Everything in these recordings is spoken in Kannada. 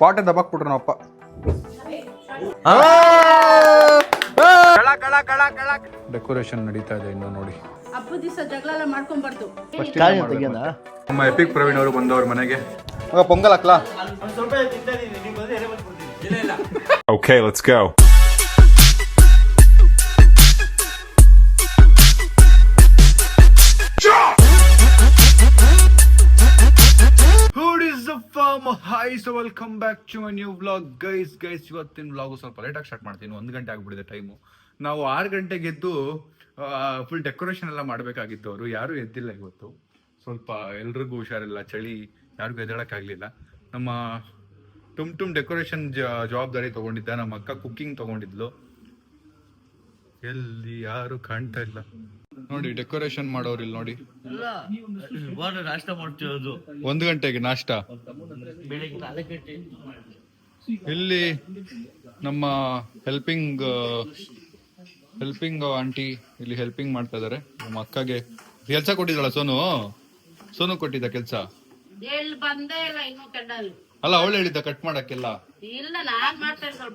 ಪಾಟೆ ದಬಾಕ್ಬಿಟ್ರು ನಮ್ಮ ಅಪ್ಪ. ಡೆಕೋರೇಷನ್ ನಡೀತಾ ಇದೆ ಇನ್ನು ನೋಡಿ. ಹಬ್ಬದ ದಿವಸ ಜಗಳ ಎಲ್ಲ ಮಾಡ್ಕೊಂಬಾರ್ದು. ನಮ್ಮ ಎಪಿಕ್ ಪ್ರವೀಣ್ ಅವರು ಬಂದವ್ರ ಮನೆಗೆ. ಪೊಂಗಲ್ ಹಾಕ್ಲಾ? Okay, let's go. Hi, so welcome back to my new vlog. Guys ಇವತ್ತಿನ ವ್ಲಾಗು ಸ್ವಲ್ಪ ಲೇಟಾಗಿ ಸ್ಟಾರ್ಟ್ ಮಾಡ್ತೀನಿ. 1 ಗಂಟೆ ಆಗ್ಬಿಟ್ಟಿದೆ ಟೈಮು. ನಾವು 6 ಗಂಟೆಗೆ ಎದ್ದು ಫುಲ್ ಡೆಕೋರೇಷನ್ ಎಲ್ಲ ಮಾಡಬೇಕಾಗಿತ್ತು. ಅವರು ಯಾರೂ ಎದ್ದಿಲ್ಲ ಇವತ್ತು. ಸ್ವಲ್ಪ ಎಲ್ರಿಗೂ ಹುಷಾರಿಲ್ಲ, ಚಳಿ, ಯಾರಿಗೂ ಎದ್ದೇಳಕ್ಕಾಗಲಿಲ್ಲ. ನಮ್ಮ ಟುಮ್ ಡೆಕೋರೇಷನ್ ಜವಾಬ್ದಾರಿ ತೊಗೊಂಡಿದ್ದ. ನಮ್ಮ ಅಕ್ಕ ಕುಕ್ಕಿಂಗ್ ತೊಗೊಂಡಿದ್ಲು. ಎಲ್ಲಿ ಯಾರು ಕಾಣ್ತಾ ಇಲ್ಲ ನೋಡಿ. ಡೆಕೋರೇಷನ್ ಮಾಡೋರು ಇಲ್ಲಿ ನೋಡಿ. ನಾಷ್ಟ ಮಾಡ್ತಿರೋದು 1 ಗಂಟೆಗೆ ನಾಷ್ಟ. ಇಲ್ಲಿ ನಮ್ಮ ಹೆಲ್ಪಿಂಗ್ ಆಂಟಿ ಇಲ್ಲಿ ಹೆಲ್ಪಿಂಗ್ ಮಾಡ್ತಾ ಇದಾರೆ. ನಮ್ಮ ಅಕ್ಕಗೆ ಕೆಲಸ ಕೊಟ್ಟಿದ್ದಾಳ. ಸೋನು ಕೊಟ್ಟಿದ್ದ ಕೆಲಸ. ಅಲ್ಲ, ಅವಳು ಹೇಳಿದ್ದ ಕಟ್ ಮಾಡಕ್ಕೆಲ್ಲ.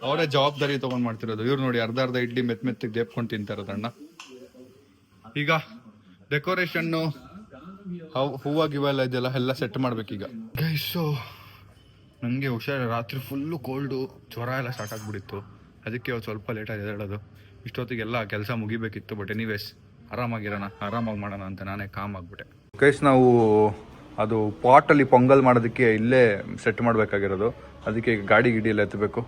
ಅವರೇ ಜವಾಬ್ದಾರಿ ತಗೊಂಡ್ ಮಾಡ್ತಿರೋದು. ಇವ್ರು ನೋಡಿ ಅರ್ಧ ಇಡ್ಲಿ ಮೆತ್ತಗೆ ದೇಪ್ಕೊಂಡು ತಿಂತಾರದಣ್ಣ. ಈಗ ಡೆಕೋರೇಷನ್ ಹೂವು ಗಿವೆಲ್ಲ ಇದೆಲ್ಲ ಎಲ್ಲ ಸೆಟ್ ಮಾಡ್ಬೇಕೀಗ. ಗೈಸು ನನಗೆ ಹುಷಾರು, ರಾತ್ರಿ ಫುಲ್ಲು ಕೋಲ್ಡು, ಜ್ವರ ಎಲ್ಲ ಸ್ಟಾರ್ಟ್ ಆಗ್ಬಿಟ್ಟಿತ್ತು. ಅದಕ್ಕೆ ಇವತ್ತು ಸ್ವಲ್ಪ ಲೇಟಾಗಿ ಹೇಳೋದು. ಇಷ್ಟೊತ್ತಿಗೆಲ್ಲ ಕೆಲಸ ಮುಗಿಬೇಕಿತ್ತು. ಬಟ್ ಎನಿವೇಸ್ ಆರಾಮಾಗಿ ಮಾಡೋಣ ಅಂತ ನಾನೇ ಕಾಮ್ ಆಗ್ಬಿಟ್ಟೆ. ಗೈಸ್ ನಾವು ಅದು ಪಾಟಲ್ಲಿ ಪೊಂಗಲ್ ಮಾಡೋದಕ್ಕೆ ಇಲ್ಲೇ ಸೆಟ್ ಮಾಡಬೇಕಾಗಿರೋದು. ಅದಕ್ಕೆ ಗಾಡಿ ಎಲ್ಲ ಎತ್ತಬೇಕು.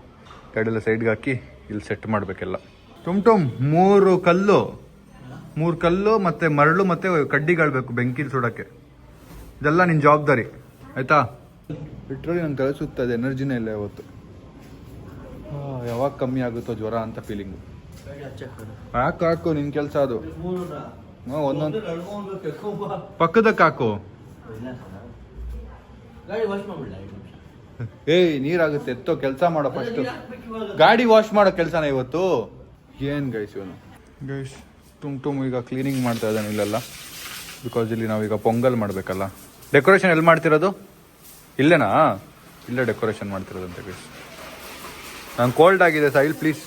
ಗಾಡಿಯೆಲ್ಲ ಸೈಡ್ಗೆ ಹಾಕಿ ಇಲ್ಲಿ ಸೆಟ್ ಮಾಡಬೇಕೆಲ್ಲ. ಟುಮ್ 3 ಕಲ್ಲು ಮತ್ತು ಮರಳು ಮತ್ತು ಕಡ್ಡಿಗಳು ಬೆಂಕಿಲಿ ಸುಡೋಕ್ಕೆ. ಇದೆಲ್ಲ ನಿನ್ನ ಜವಾಬ್ದಾರಿ ಆಯಿತಾ? ಬಿಟ್ಟರೆ ನಂಗೆ ತಲೆ ಸುತ್ತದೆ, ಎನರ್ಜಿನೇ ಇಲ್ಲ ಇವತ್ತು. ಯಾವಾಗ ಕಮ್ಮಿ ಆಗುತ್ತೋ ಜ್ವರ ಅಂತ ಫೀಲಿಂಗು. ಹಾಕು ನಿನ್ನ ಕೆಲಸ ಅದು. ಒಂದೊಂದು ಪಕ್ಕದಕ್ಕೆ ಹಾಕು. ಏಯ್, ನೀರಾಗುತ್ತೆ, ಎತ್ತೋ ಕೆಲಸ ಮಾಡೋ ಫಸ್ಟು. ಗಾಡಿ ವಾಶ್ ಮಾಡೋ ಕೆಲಸನ ಇವತ್ತು. ಏನು ಗೈಸ್ ಇವನು. ಗೈಸ್ ಟುಮ್ ಈಗ ಕ್ಲೀನಿಂಗ್ ಮಾಡ್ತಾ ಇದ್ದಾನೆ ಇಲ್ಲೆಲ್ಲ. ಬಿಕಾಸ್ ಇಲ್ಲಿ ನಾವೀಗ ಪೊಂಗಲ್ ಮಾಡಬೇಕಲ್ಲ. ಡೆಕೋರೇಷನ್ ಎಲ್ಲಿ ಮಾಡ್ತಿರೋದು? ಇಲ್ಲೇನಾ? ಇಲ್ಲೇ ಡೆಕೋರೇಷನ್ ಮಾಡ್ತಿರೋದಂತೆ ಗೈಸ್. ನಂಗೆ ಕೋಲ್ಡ್ ಆಗಿದೆ ಸೈಲ್ ಪ್ಲೀಸ್.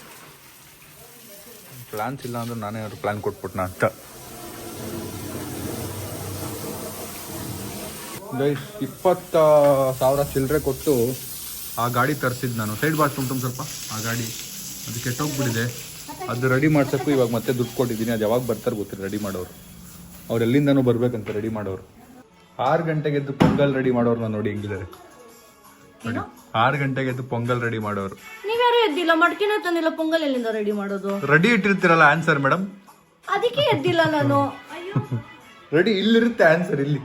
ಪ್ಲ್ಯಾನ್ಸ್ ಇಲ್ಲ ಅಂದ್ರೆ ನಾನೇ ಅವ್ರು ಪ್ಲ್ಯಾನ್ ಕೊಟ್ಬಿಟ್ನ ಅಂತ. ಗೈಸ್ 20,000 ಚಿಲ್ಲರೆ ಕೊಟ್ಟು ಆ ಗಾಡಿ ತರಿಸಿದ್ದು ನಾನು. ಸೈಡ್ ಬಾಸ್ ಟುಮ್ ಸ್ವಲ್ಪ ಆ ಗಾಡಿ ಅದು ಕೆಟ್ಟೋಗ್ಬಿಟ್ಟಿದೆ. ಅದು ರೆಡಿ ಮಾಡ್ಸೋಕ್ಕೂ ಇವಾಗ ಮತ್ತೆ ದುಡ್ಡು ಕೊಟ್ಟಿದ್ದೀನಿ. ಅದು ಯಾವಾಗ ಬರ್ತಾರೆ ಗೊತ್ತಿಲ್ಲ ರೆಡಿ ಮಾಡೋರು. ಅವ್ರು ಎಲ್ಲಿಂದನೂ ಬರ್ಬೇಕಂತ ರೆಡಿ ಮಾಡೋರು. 6 ಗಂಟೆಗೆ ಎದ್ದು ಪೊಂಗಲ್ ರೆಡಿ ಮಾಡೋರು ನಾನು ನೋಡಿ ಹೆಂಗಿದ್ದಾರೆ ನೋಡಿ. 6 ಗಂಟೆಗೆ ಎದ್ದು ಪೊಂಗಲ್ ರೆಡಿ ಮಾಡೋರು. ನೀವ್ಯಾರು ಎದ್ದಿಲ್ಲ? ಮಡ್ಕಿನ ತಂದಿಲ್ಲ, ಪೊಂಗಲ್ ಎಲ್ಲಿಂದ ರೆಡಿ ಮಾಡೋದು? ರೆಡಿ ಇಟ್ಟಿರ್ತೀರಲ್ಲ ಆನ್ಸರ್ ಮೇಡಮ್. ಅದಕ್ಕೆ ಎದ್ದಿಲ್ಲ ನಾನು. ರೆಡಿ ಇಲ್ಲಿರುತ್ತೆ ಆನ್ಸರ್. ಇಲ್ಲಿ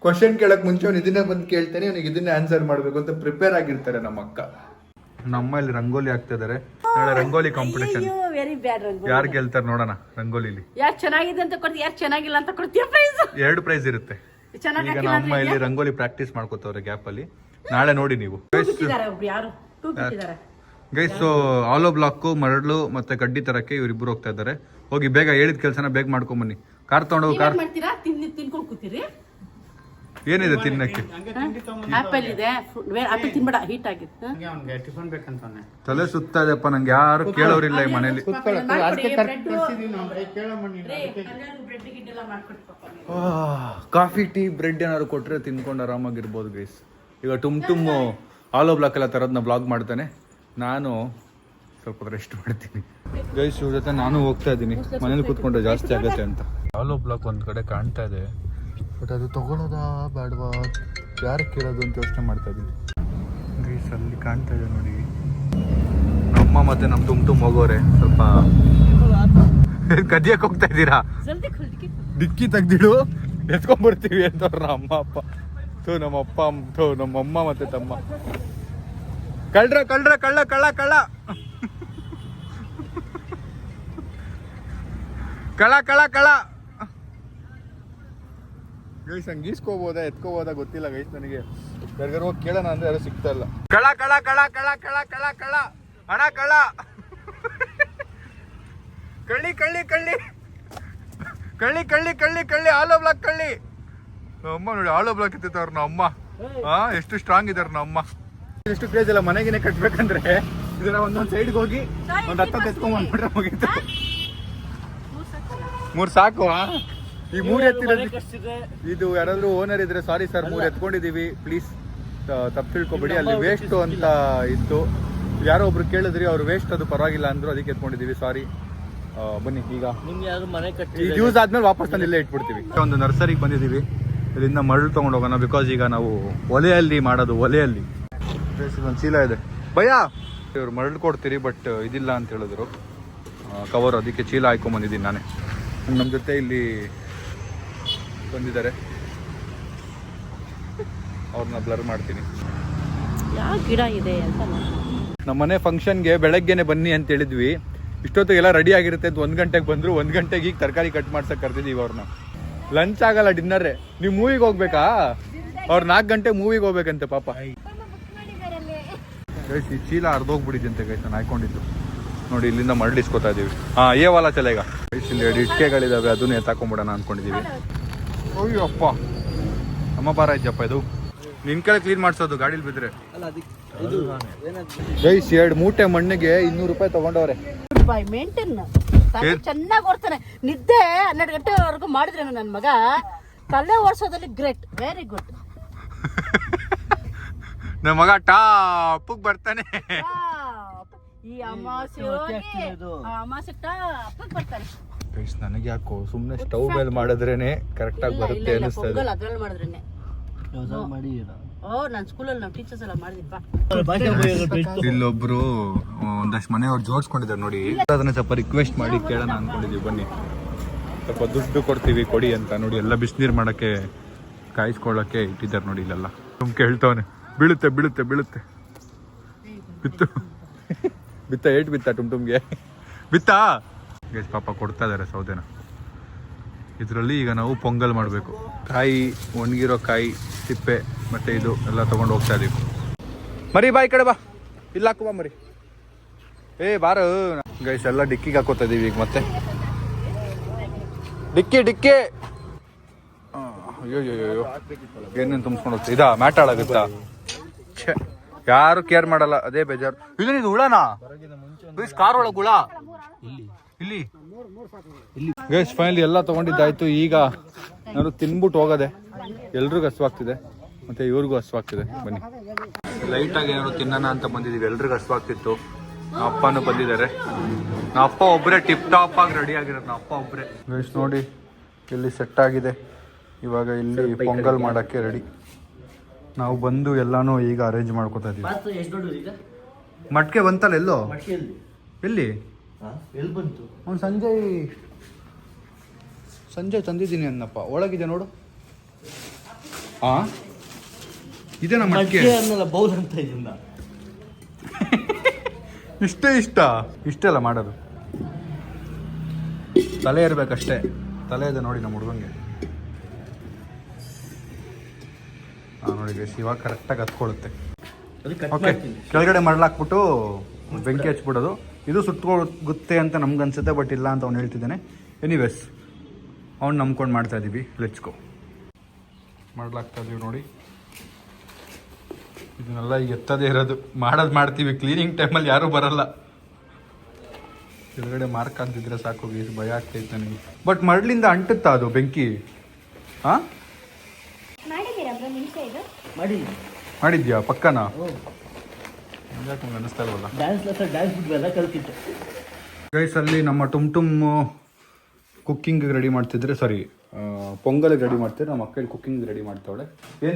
ಕ್ವಶನ್ ಕೇಳಕ್ ಮುಂಚೆ ಅವ್ನು ಇದನ್ನೇ ಬಂದು ಕೇಳ್ತೇನೆ, ಅವ್ನಿಗೆ ಇದನ್ನೇ ಆನ್ಸರ್ ಮಾಡ್ಬೇಕು ಅಂತ ಪ್ರಿಪೇರ್ ಆಗಿರ್ತಾರೆ ನಮ್ಮ ಅಕ್ಕ. ನಮ್ಮ ಇಲ್ಲಿ ರಂಗೋಲಿ ಹಾಕ್ತಾ ಇದಾರೆ. ನಾಳೆ rangoli competition. Very bad rangoli. ಯಾರು ಗೆಲ್ತಾರೆ ನೋಡೋಣ ರಂಗೋಲಿಲಿ. ಯಾರು ಚೆನ್ನಾಗಿದೆ ಅಂತ ಕೊಡ್ತೀವಿ, ಯಾರು ಚೆನ್ನಾಗಿಲ್ಲ ಅಂತ ಕೊಡ್ತೀವಿ. ಪ್ರೈಸ್ 2 ಪ್ರೈಸ್ ಇರುತ್ತೆ. ಈಗ ನಮ್ಮ ಇಲ್ಲಿ ರಂಗೋಲಿ ಪ್ರಾಕ್ಟೀಸ್ ಮಾಡ್ಕೋತವ್ರೆ ಗ್ಯಾಪ್ ಅಲ್ಲಿ. ನಾಳೆ ನೋಡಿ ನೀವು. ಗೈಸ್ ಸೊ ಆಲೋ ಬ್ಲಾಕ್, ಮರಳು ಮತ್ತೆ ಕಡ್ಡಿ ತರಕ್ಕೆ ಇವರಿಬ್ರು ಹೋಗ್ತಾ ಇದ್ದಾರೆ. ಹೋಗಿ ಬೇಗ ಹೇಳಿದ ಕೆಲಸನ ಬೇಗ ಮಾಡ್ಕೊಂಡ್ ಬನ್ನಿ. ಕಾರ್ ತಗೊಂಡೋಗಿ ಕಾರ್ ತಿನ್ಕೊಂಡು ಕೂತೀರಿ. ಏನಿದೆ ತಿನ್ನಕ್ಕೆ? ಆಪಲ್ ಇದೆ. ಆಪಲ್ ತಿನ್ಬೇಡ, ಹೀಟ್ ಆಗಿದೆ. ತಲೆ ಸುತ್ತಾ ಇದೆಪ್ಪ ನಂಗೆ. ಯಾರು ಕೇಳೋರಿಲ್ಲ ಈ ಮನೇಲಿ. ಕಾಫಿ ಟೀ ಬ್ರೆಡ್ ಏನಾದ್ರು ಕೊಟ್ರೆ ತಿನ್ಕೊಂಡು ಆರಾಮಾಗಿರ್ಬೋದು ಗೈಸ್. ಈಗ ಟುಮ್ ಆಲೋ ಬ್ಲಾಕ್ ಎಲ್ಲ ತರೋದನ್ನ ಬ್ಲಾಗ್ ಮಾಡ್ತಾನೆ. ನಾನು ಸ್ವಲ್ಪ ರೆಸ್ಟ್ ಮಾಡ್ತೀನಿ ಗೈಸ್. ಇವ್ರ ಜೊತೆ ನಾನು ಹೋಗ್ತಾ ಇದ್ದೀನಿ. ಮನೇಲಿ ಕೂತ್ಕೊಂಡ್ರೆ ಜಾಸ್ತಿ ಆಗುತ್ತೆ ಅಂತ. ಆಲೋ ಬ್ಲಾಕ್ ಒಂದ್ ಕಡೆ ಕಾಣ್ತಾ ಇದೆ. ಬಟ್ ಅದು ತಗೊಳ್ಳೋದಾ ಬೇಡವಾ, ಯಾರು ಕೇಳೋದು ಅಂತ ಯೋಚನೆ ಮಾಡ್ತಾ ಇದ್ದೀನಿ ಗೈಸ್. ಅಲ್ಲಿ ಕಾಣ್ತಾ ಇದೆ ನೋಡಿ. ನಮ್ಮ ಮತ್ತೆ ನಮ್ಮ ಟುಮ್ ಹೋಗೋರೆ. ಸ್ವಲ್ಪ ಕದಿಯಕ್ಕೆ ಹೋಗ್ತಾ ಇದ್ದೀರಾ? ಡಿಕ್ಕಿ ತೆಗ್ದಿಡು, ಎತ್ಕೊಂಡ್ಬರ್ತೀವಿ ಅಂತವ್ರು ನಮ್ಮ ಅಪ್ಪ. ನಮ್ಮಮ್ಮ ಮತ್ತೆ ತಮ್ಮ. ಕಳ್ಳ ಗೈಸ್ ಹಂಗೆ ಗೀಸ್ಕೋಬೋದಾ ಎತ್ಕೋಬೋದಾ ಗೊತ್ತಿಲ್ಲ ಗೈಸ್ ನನಗೆ. ಯಾರಿಗಾರು ಹೋಗಿ ಕೇಳೋಣ ಅಂದ್ರೆ ಯಾರು ಸಿಗ್ತಾ ಇಲ್ಲ. ಕಳ್ಳ ಹಣ ಕಳ್ಳ. ಕಳ್ಳಿ ಆಲೋ ಬ್ಲಾಕ್ ಕಳ್ಳಿ. ನಮ್ಮ ಅಮ್ಮ ನೋಡಿ ಆಲೋ ಬ್ಲಾಕ್ ಎತ್ತಿತ್ತವ್ರ ನಮ್ಮ ಅಮ್ಮ. ಎಷ್ಟು ಸ್ಟ್ರಾಂಗ್ ಇದಾರೆ ನಮ್ಮ ಅಮ್ಮ. ಎಷ್ಟು ಕ್ರೇಜ್ ಇಲ್ಲ ಮನೆಗೇನೆ ಕಟ್ಬೇಕಂದ್ರೆ ಇದನ್ನ ಒಂದೊಂದ್ ಸೈಡ್ಗೆ ಹೋಗಿ ಒಂದ್ 10 ಎತ್ಕೊಂಡ್ ಬಂದ್ಬಿಟ್ರೆ ಮುಗೀತು. 3 ಸಾಕು. ಈ 3 ಎತ್ತಿರೋದು ಇದು ಯಾರಾದ್ರೂ ಓನರ್ ಇದ್ರೆ ಸಾರಿ ಸರ್ 3 ಎತ್ಕೊಂಡಿದೀವಿ ಪ್ಲೀಸ್ ತಪ್ಪು ತಿಳ್ಕೊಬೇಡಿ. ಅಲ್ಲಿ ವೇಸ್ಟ್ ಅಂತ ಇತ್ತು, ಯಾರೋ ಒಬ್ರು ಕೇಳಿದ್ರಿ ಅವ್ರು ವೇಸ್ಟ್ ಅದು ಪರವಾಗಿಲ್ಲ ಅಂದ್ರು, ಅದಕ್ಕೆ ಎತ್ಕೊಂಡಿದೀವಿ ಸಾರಿ. ಬನ್ನಿ ಈಗ ನಿಮ್ಗೆ ಯಾರು ಮನೆ ಕಟ್ಟಿ ಈಗ ಯೂಸ್ ಆದ್ಮೇಲೆ ವಾಪಸ್ ತಂದು ಇಲ್ಲೇ ಇಟ್ಬಿಡ್ತೀವಿ. ಒಂದು ನರ್ಸರಿಗೆ ಬಂದಿದ್ದೀವಿ, ಇಲ್ಲಿಂದ ಮರಳು ತೊಗೊಂಡು ಹೋಗೋಣ. ಬಿಕಾಸ್ ಈಗ ನಾವು ಒಲೆಯಲ್ಲಿ ಮಾಡೋದು, ಒಲೆಯಲ್ಲಿ ಒಂದು ಚೀಲ ಇದೆ. ಭಯ ಇವ್ರು ಮರಳು ಕೊಡ್ತೀರಿ ಬಟ್ ಇದಿಲ್ಲ ಅಂತ ಹೇಳಿದ್ರು ಕವರ್, ಅದಕ್ಕೆ ಚೀಲ ಹಾಕೊಂಡ್ಬಂದಿದ್ದೀನಿ ನಾನೇ. ನಮ್ಮ ಜೊತೆ ಇಲ್ಲಿ ಬಂದಿದ್ದಾರೆ, ಅವ್ರನ್ನ ಬ್ಲರ್ ಮಾಡ್ತೀನಿ. ಯಾವ ಗಿಡ ಇದೆ ಅಂತ ನಮ್ಮ ಮನೆ ಫಂಕ್ಷನ್ಗೆ ಬೆಳಗ್ಗೆನೆ ಬನ್ನಿ ಅಂತ ಹೇಳಿದ್ವಿ. ಇಷ್ಟೊತ್ತಿಗೆಲ್ಲ ರೆಡಿ ಆಗಿರುತ್ತೆ ಅಂತ 1 ಗಂಟೆಗೆ ಬಂದ್ರು. 1 ಗಂಟೆಗೆ ಈಗ ತರಕಾರಿ ಕಟ್ ಮಾಡ್ಸಕ್ ಕರ್ತಿದೀವಿ ಅವ್ರನ್ನ. ಲಂಚ್ ಆಗಲ್ಲ, ಡಿನ್ನರೇ. ನೀವು ಮೂವಿಗೆ ಹೋಗ್ಬೇಕಾ? ಅವ್ರು 4 ಗಂಟೆ ಮೂವಿಗೆ ಹೋಗ್ಬೇಕಂತೆ ಪಾಪ. ಗೈಸ್ ಈ ಚೀಲ ಅರ್ಧೋಗ್ಬಿಟ್ಟಿದ್ದಂತೆ ಗೈಸ್, ನಾನು ಹಾಕೊಂಡಿದ್ದು ನೋಡಿ. ಇಲ್ಲಿಂದ ಮರಳು ಇಸ್ಕೊತಾ ಇದೀವಿ. ಏ ವಾಲ ಚಲೇಗ ಗೈಸ್, ಇಲ್ಲಿ 2 ಇಟ್ಕೆಗಳಿದಾವೆ, ಅದನ್ನ ಎತ್ತಾಕೊಂಡ್ಬಿಡೋಣ ಅನ್ಕೊಂಡಿದೀವಿ. ಅಯ್ಯೋ ಅಪ್ಪ, ಅಮ್ಮ ಬಾರ ಇದ್ದಪ್ಪ ಇದು ನಿನ್ ಕಡೆ ಕ್ಲೀನ್ ಮಾಡ್ಸೋದು ಗಾಡಿಲಿ ಬಿದ್ರೆ. ಗೈಸ್ 2 ಮೂಟೆ ಮಣ್ಣಿಗೆ 200 ರೂಪಾಯಿ ತಗೊಂಡವ್ರೆ. ಮೇಂಟೈನ್ ಚೆನ್ನಾಗಿ ಓಡ್ತಾನೆ. ನಿದ್ದೆ 12 ಗಂಟೆವರೆಗೂ ಮಾಡಿದ್ರೆ ನನ್ನ ಮಗ ತಲೆ ಓಡಿಸೋದಲ್ಲಿ ಗ್ರೇಟ್, ವೆರಿ ಗುಡ್. ನಮ್ಮ ಮಗ ಟಾಪ್ ಬರ್ತಾನೆ. ಈ ಅಮಾವಾಸ್ಯೆ ಟಾಪ್ ಬರ್ತಾನೆ. ಗೈಸ್ ನನಗೆ ಯಾಕೋ ಸುಮ್ಮನೆ ಸ್ಟವ್ ಮೇಲೆ ಮಾಡಿದ್ರೇನೆ ಕರೆಕ್ಟ್ ಆಗಿ ಬರುತ್ತೆ ಅನಿಸ್ತಾ ಇದೆ. ಅದ್ರಲ್ಲಿ ಮಾಡಿದ್ರೇನೆ. ನಾನು ಸ್ಕೂಲಲ್ಲಿ ನಾವು ಟೀಚರ್ಸ್ ಎಲ್ಲ ಮಾಡಿದ್ವಿ. ಇಲ್ಲೊಬ್ರು ಒಂದಷ್ಟು ಮನೆಯವ್ರು ಜೋಡಿಸ್ಕೊಂಡಿದ್ದಾರೆ ನೋಡಿ, ಅದನ್ನ ಸ್ವಲ್ಪ ರಿಕ್ವೆಸ್ಟ್ ಮಾಡಿ ಕೇಳೋಣ ಅನ್ಕೊಂಡಿದೀವಿ. ಬನ್ನಿ ಸ್ವಲ್ಪ ದುಡ್ಡು ಕೊಡ್ತೀವಿ ಕೊಡಿ ಅಂತ. ನೋಡಿ ಎಲ್ಲ ಬಿಸಿನೀರು ಮಾಡಕ್ಕೆ ಕಾಯಿಸ್ಕೊಳ್ಳಕ್ಕೆ ಇಟ್ಟಿದ್ದಾರೆ ನೋಡಿ ಇಲ್ಲೆಲ್ಲ. ತುಂಬ ಕೇಳ್ತವನೆ, ಬೀಳುತ್ತೆ ಬೀಳುತ್ತೆ ಬೀಳುತ್ತೆ. ಬಿತ್ತು ಬಿತ್ತ ಏಟ್ ಬಿತ್ತ ಟುಮ್ಗೆ ಬಿತ್ತಾ ಗೈಸ್. ಪಾಪ ಕೊಡ್ತಾ ಇದಾರೆ ಸೌದೆನ. ಇದರಲ್ಲಿ ಈಗ ನಾವು ಪೊಂಗಲ್ ಮಾಡಬೇಕು. ಕಾಯಿ, ಒಣಗಿರೋ ಕಾಯಿ, ಸಿಪ್ಪೆ ಮತ್ತೆ ಇದು ಎಲ್ಲ ತಗೊಂಡು ಹೋಗ್ತಾ ಇದೀವಿ. ಮರಿ ಬಾ ಈ ಕಡೆ ಬಾ, ಇಲ್ಲ ಹಾಕುವ ಮರಿ. ಬಾರ ಗೈಸ್, ಎಲ್ಲ ಡಿಕ್ಕಿಗೆ ಹಾಕೋತಾ ಇದೀವಿ ಈಗ. ಮತ್ತೆ ಡಿಕ್ಕಿ ಡಿಕ್ಕಿ. ಅಯ್ಯೋ ಏನೇನು ತುಂಬಿಸ್ಕೊಂಡು ಹೋಗ್ತೀವಿ. ಇದಾ ಮ್ಯಾಟ್ ಹಾಳಾಗುತ್ತಾ? ಯಾರು ಕೇರ್ ಮಾಡಲ್ಲ, ಅದೇ ಬೇಜಾರು. ಇದು ಹುಳನಾ? ಕಾರ್ ಒಳಗೆ ಹುಳ ಇಲ್ಲಿ. ಗೈಸ್ ಫೈನಲಿ ಎಲ್ಲ ತಗೊಂಡಿದ್ದಾಯ್ತು. ಈಗ ನಾನು ತಿನ್ಬಿಟ್ಟು ಹೋಗೋದೆ. ಎಲ್ರಿಗೂ ಹಸುವಾಗ್ತಿದೆ, ಮತ್ತೆ ಇವ್ರಿಗೂ ಹಸುವಾಗ್ತಿದೆ. ಬನ್ನಿ ಲೈಟಾಗಿ ಏನಾದ್ರು ತಿನ್ನೋಣ ಅಂತ ಬಂದಿದ್ದೀವಿ. ಎಲ್ರಿಗೂ ಹಸುವಾಗ್ತಿತ್ತು. ನಮ್ಮ ಅಪ್ಪನೂ ಬಂದಿದ್ದಾರೆ. ನಮ್ಮ ಅಪ್ಪ ಒಬ್ಬರೇ ಟಿಪ್ ಟಾಪ್ ಆಗಿ ರೆಡಿ ಆಗಿರೋದು. ನಮ್ಮ ಅಪ್ಪ ಒಬ್ಬರೇ. ಗೈಸ್ ನೋಡಿ ಇಲ್ಲಿ ಸೆಟ್ ಆಗಿದೆ. ಇವಾಗ ಇಲ್ಲಿ ಪೊಂಗಲ್ ಮಾಡೋಕ್ಕೆ ರೆಡಿ. ನಾವು ಬಂದು ಎಲ್ಲಾನು ಈಗ ಅರೇಂಜ್ ಮಾಡ್ಕೋತಾ ಇದೀವಿ. ಮಟ್ಕೆ ಬಂತಲ್ಲ ಎಲ್ಲೋ? ಎಲ್ಲಿ ಬಂತು? ಅವ್ನು ಸಂಜೆ ತಂದಿದ್ದೀನಿ ಅನ್ನಪ್ಪ. ಒಳಗಿದೆ ನೋಡು. ಇದೆ ನಮ್ಮ ಮಟ್ಕೆ ಬೌಲ್ ಅಂತ ಇದನ್ನ ಇಷ್ಟೆಲ್ಲ ಮಾಡೋದು. ತಲೆ ಇರ್ಬೇಕಷ್ಟೇ. ತಲೆ ಇದೆ ನೋಡಿ ನಮ್ಮ ಹುಡುಗಂಗೆ. ನೋಡಿ ಗೈಸ್, ಇವಾಗ ಕರೆಕ್ಟಾಗಿ ಹತ್ಕೊಳ್ಳುತ್ತೆ. ಓಕೆ, ಕೆಳಗಡೆ ಮರಳಾಕ್ಬಿಟ್ಟು ಬೆಂಕಿ ಹಚ್ಬಿಡೋದು. ಇದು ಸುಟ್ಕೊಗುತ್ತೆ ಅಂತ ನಮ್ಗೆ ಅನ್ಸುತ್ತೆ, ಬಟ್ ಇಲ್ಲ ಅಂತ ಅವ್ನು ಹೇಳ್ತಿದ್ದಾನೆ. ಎನಿವೇಸ್ ಅವ್ನು ನಂಬ್ಕೊಂಡು ಮಾಡ್ತಾ ಇದ್ದೀವಿ. Let's go. ಮಾಡ್ಲಾಗ್ತಾ ಇದೀವಿ ನೋಡಿ. ಇದನ್ನೆಲ್ಲ ಈಗ ಎತ್ತದೇ ಇರೋದು. ಮಾಡ್ತೀವಿ. ಕ್ಲೀನಿಂಗ್ ಟೈಮಲ್ಲಿ ಯಾರೂ ಬರಲ್ಲ. ಕೆಳಗಡೆ ಮಾರ್ಕ್ ಆಗ್ತಿದ್ರೆ ಸಾಕು. ಇದು ಭಯ ಆಗ್ತೈತೆ ನನಗೆ. ಬಟ್ ಮರಳಿಂದ ಅಂಟುತ್ತಾ ಅದು ಬೆಂಕಿ? ಮಾಡಿದ್ಯಾ ಪಕ್ಕನಾ? ಯಾಕೆ ನಮ್ಗೆ ಅನ್ನಿಸ್ತಾ ಇಲ್ವಲ್ಲ. ಗೈಸ್ ಅಲ್ಲಿ ನಮ್ಮ ಟುಮ್ ಕುಕ್ಕಿಂಗ್ ರೆಡಿ ಮಾಡ್ತಿದ್ರೆ, ಸಾರಿ ಪೊಂಗಲ್ಗೆ ರೆಡಿ ಮಾಡ್ತಿದ್ರೆ. ನಮ್ಮ ಅಕ್ಕ ಕುಕ್ಕಿಂಗ್ ರೆಡಿ ಮಾಡ್ತಾವಳೆ.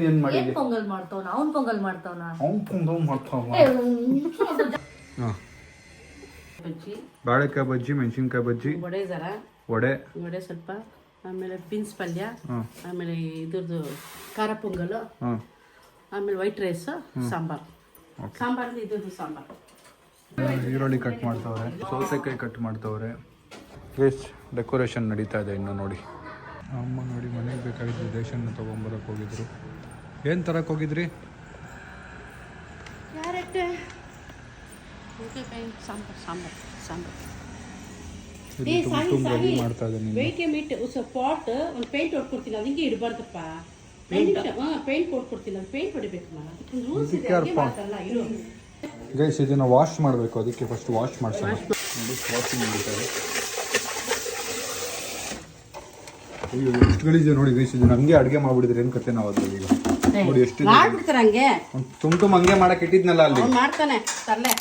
ಏನ್ ಮಾಡಿದ್ವಿ? ಪೊಂಗಲ್ ಮಾಡ್ತಾವನ, ಅವ್ನು ಪೊಂಗಲ್ ಮಾಡ್ತಾವನ. ಬಾಳೆಕಾಯಿ ಬಜ್ಜಿ, ಮೆಣಸಿನ್ಕಾಯಿ ಬಜ್ಜಿ, ವಡೆ ಸ್ವಲ್ಪ, ಆಮೇಲೆ ಬೀನ್ಸ್ ಪಲ್ಯ, ಆಮೇಲೆ ಇದ್ರದ್ದು ಖಾರ ಪೊಂಗಲ್, ಆಮೇಲೆ ವೈಟ್ ರೈಸ್, ಸಾಂಬಾರ್. ಇದ್ರದ್ದು ಸಾಂಬಾರ್. ಈರುಳ್ಳಿ ಕಟ್ ಮಾಡ್ತಾವ್ರೆ, ಸೌತೆಕಾಯಿ ಕಟ್ ಮಾಡ್ತಾವ್ರೆ. ವೇಸ್ಟ್ ಡೆಕೋರೇಷನ್ ನಡೀತಾ ಇದೆ ಇನ್ನು ನೋಡಿ. ಅಮ್ಮ ನೋಡಿ ಮನೆಗೆ ಬೇಕಾಗಿದ್ದು ರೇಷನ್ ತೊಗೊಂಬರಕ್ಕೆ ಹೋಗಿದ್ರು. ಏನು ತರಕ್ಕೆ ಹೋಗಿದ್ರಿ? ರೆಡಿ ಮಾಡ್ತಾ ಇದ್ದೀನಿ. ಪಾಟ್ ಒಂದು ಪೇಂಟ್ ಹೊಡ್ಕೊಡ್ತೀನಿ, ಅದು ಹಿಂಗೆ ಇಡಬಾರ್ದಪ್ಪ. ಪೇಂಟ್ ಕೊಡ್ತೀನಿ ನಾನು ಪೇಂಟ್ ಹೊಡಿಬೇಕು ನಾನು ಅದಕ್ಕೆ ರೂಲ್ಸ್ ಇದೆ ಹಾಗೆ ಮಾತಲ್ಲ ಇರು ಗೈಸ್ ಇದನ್ನ ವಾಶ್ ಮಾಡಬೇಕು, ಅದಕ್ಕೆ ಫಸ್ಟ್ ವಾಶ್ ಮಾಡ್ಸೋಣ. ನೋಡಿ ವಾಷಿಂಗ್ ಮಾಡಿದ್ದಾರೆ. ಅಯ್ಯೋ ಎಷ್ಟು ಗಲೀಜು ನೋಡಿ ಗೈಸ್, ಇದನ್ನ ಹಂಗೆ ಅಡುಗೆ ಮಾಡ್ಬಿಡಿದ್ರೆ ಏನು ಕತೆ ನಾವು ಅದ್ರಲ್ಲಿ ಈಗ ನೋಡಿ ಎಷ್ಟು ಮಾಡ್ಬಿಡ್ತಾರೆ ಹಂಗೆ ತುಂಬ ಹಂಗೆ ಮಾಡಕ್ಕೆ ಇಟ್ಟಿದ್ನಲ್ಲ ಅಲ್ಲಿ. ಅವ್ನು ಮಾಡ್ತಾನೆ ತರ್ಲೆ.